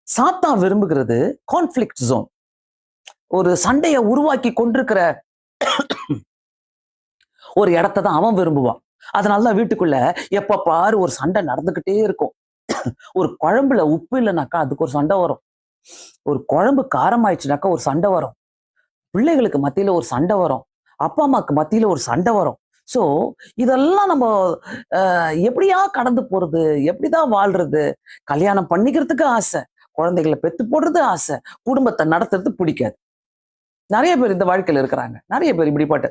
சாத்தான் விரும்புகிறது conflict zone. ஒரு சண்டையை உருவாக்கி கொண்டிருக்கிற ஒரு இடத்தை தான் அவன் விரும்புவான். அதனாலதான் வீட்டுக்குள்ள எப்ப பாரு ஒரு சண்டை நடந்துகிட்டே இருக்கும். ஒரு குழம்புல உப்பு இல்லைனாக்கா அதுக்கு ஒரு சண்டை வரும். ஒரு குழம்பு காரம் ஆயிடுச்சுனாக்கா ஒரு சண்டை வரும். பிள்ளைகளுக்கு மத்தியில ஒரு சண்டை வரும். அப்பா அம்மாக்கு மத்தியில ஒரு சண்டை வரும். சோ இதெல்லாம் நம்ம எப்படியா கடந்து போறது, எப்படிதான் வாழ்றது? கல்யாணம் பண்ணிக்கிறதுக்கு ஆசை, குழந்தைகளை பெத்து போடுறது ஆசை, குடும்பத்தை நடத்துறது பிடிக்காது. நிறைய பேர் இந்த வாழ்க்கையில இருக்கிறாங்க. நிறைய பேர் இப்படிப்பட்ட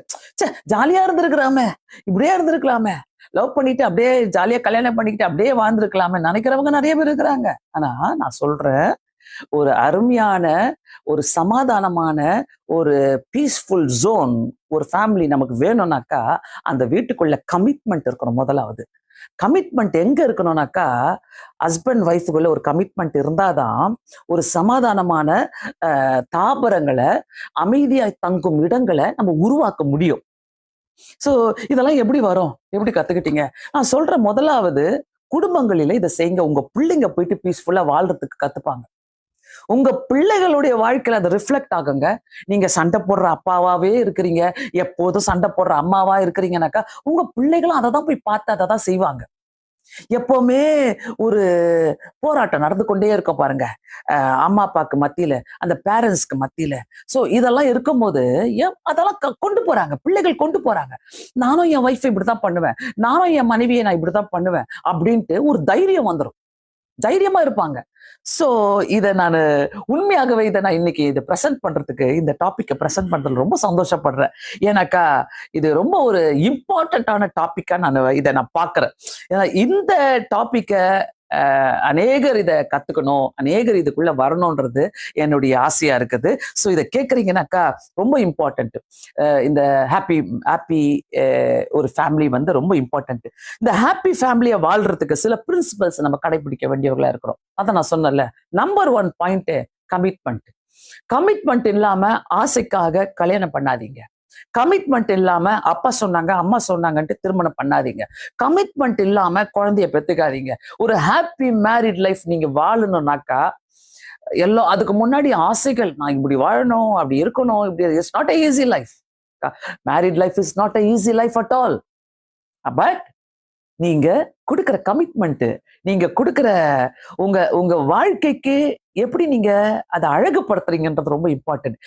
ஜாலியா இருந்திருக்கலாமே, இப்படியே இருந்திருக்கலாமே, லவ் பண்ணிட்டு அப்படியே ஜாலியா கல்யாணம் பண்ணிக்கிட்டு அப்படியே வாழ்ந்திருக்கலாமே நினைக்கிறவங்க நிறைய பேர் இருக்கிறாங்க. ஆனா நான் சொல்றேன், ஒரு அருமையான, ஒரு சமாதானமான, ஒரு பீஸ்ஃபுல் ஜோன் ஒரு ஃபேமிலி நமக்கு வேணும்னாக்கா, அந்த வீட்டுக்குள்ள கமிட்மெண்ட் இருக்கணும் முதலாவது. கமிட்மெண்ட் எங்க இருக்கணும்னாக்கா, ஹஸ்பண்ட் ஒய்ஃபுக்குள்ள ஒரு கமிட்மெண்ட் இருந்தாதான் ஒரு சமாதானமான தாபரங்களை, அமைதியாய் தங்கும் இடங்களை நம்ம உருவாக்க முடியும். சோ இதெல்லாம் எப்படி வரும், எப்படி கத்துக்கிட்டீங்க? நான் சொல்றேன், முதலாவது குடும்பங்களில இதை செய்யுங்க. உங்க பிள்ளைங்க போயிட்டு பீஸ்ஃபுல்லா வாழ்றதுக்கு கத்துப்பாங்க. உங்க பிள்ளைகளுடைய வாழ்க்கையில அது ரிஃப்ளெக்ட் ஆகுங்க. நீங்க சண்டை போடுற அப்பாவாவே இருக்கிறீங்க, எப்போதும் சண்டை போடுற அம்மாவா இருக்கிறீங்கன்னாக்கா, உங்க பிள்ளைகளும் அதை தான் போய் பார்த்து அதை தான் செய்வாங்க. எப்பவுமே ஒரு போராட்டம் நடந்து கொண்டே இருக்க பாருங்க, அம்மா அப்பாவுக்கு மத்தியில, அந்த பேரண்ட்ஸ்க்கு மத்தியில. சோ இதெல்லாம் இருக்கும்போது அதெல்லாம் கொண்டு போறாங்க, பிள்ளைகள் கொண்டு போறாங்க. நானும் என் ஒய்ஃப் இப்படித்தான் பண்ணுவேன், நானும் என் மனைவியை நான் இப்படித்தான் பண்ணுவேன் அப்படின்ட்டு ஒரு தைரியம் வந்துடும். தைரியமா இருப்பாங்க. சோ இத நானு உண்மையாகவே நான் இன்னைக்கு இதை பிரசன்ட் பண்றதுக்கு, இந்த டாபிக்கை பிரசன்ட் பண்றதுல ரொம்ப சந்தோஷப்படுறேன். ஏன்னாக்கா இது ரொம்ப ஒரு இம்பார்ட்டன்டான டாபிக்கா இதை நான் பாக்குறேன். ஏன்னா இந்த டாபிக்கை அநேகர் இதை கத்துக்கணும், அநேகர் இதுக்குள்ள வரணும்ன்றது என்னுடைய ஆசையா இருக்குது. ஸோ இதை கேட்குறீங்கன்னாக்கா ரொம்ப இம்பார்ட்டன்ட். இந்த ஹாப்பி ஹாப்பி ஒரு ஃபேமிலி ரொம்ப இம்பார்ட்டன்ட். இந்த ஹாப்பி ஃபேமிலியை வாழ்றதுக்கு சில பிரின்சிபல்ஸ் நம்ம கடைபிடிக்க வேண்டியவர்களா இருக்கிறோம். அதை நான் சொன்னேன்ல, நம்பர் 1 பாயிண்ட் கமிட்மெண்ட். கமிட்மெண்ட் இல்லாம ஆசைக்காக கல்யாணம் பண்ணாதீங்க. கமிட்மெண்ட் இல்லாம அப்பா சொன்னாங்க அம்மா சொன்னாங்கன்ட்டு திருமணம் பண்ணாதீங்க. கமிட்மெண்ட் இல்லாம குழந்தைய பெத்துக்காதீங்க. ஒரு ஹாப்பி மேரிட் லைஃப் நீங்க வாழணும்னாக்கா, எல்லாம் அதுக்கு முன்னாடி ஆசைகள், நான் இப்படி வாழணும், அப்படி இருக்கணும், இப்படி. It's not a easy life. Married life is not a easy life at all. But நீங்க கொடுக்கிற கமிட்மெண்ட், நீங்க கொடுக்கிற உங்க உங்க வாழ்க்கைக்கு எப்படி நீங்க அதை அழகுபடுத்துறீங்கன்றது ரொம்ப இம்பார்ட்டன்ட்.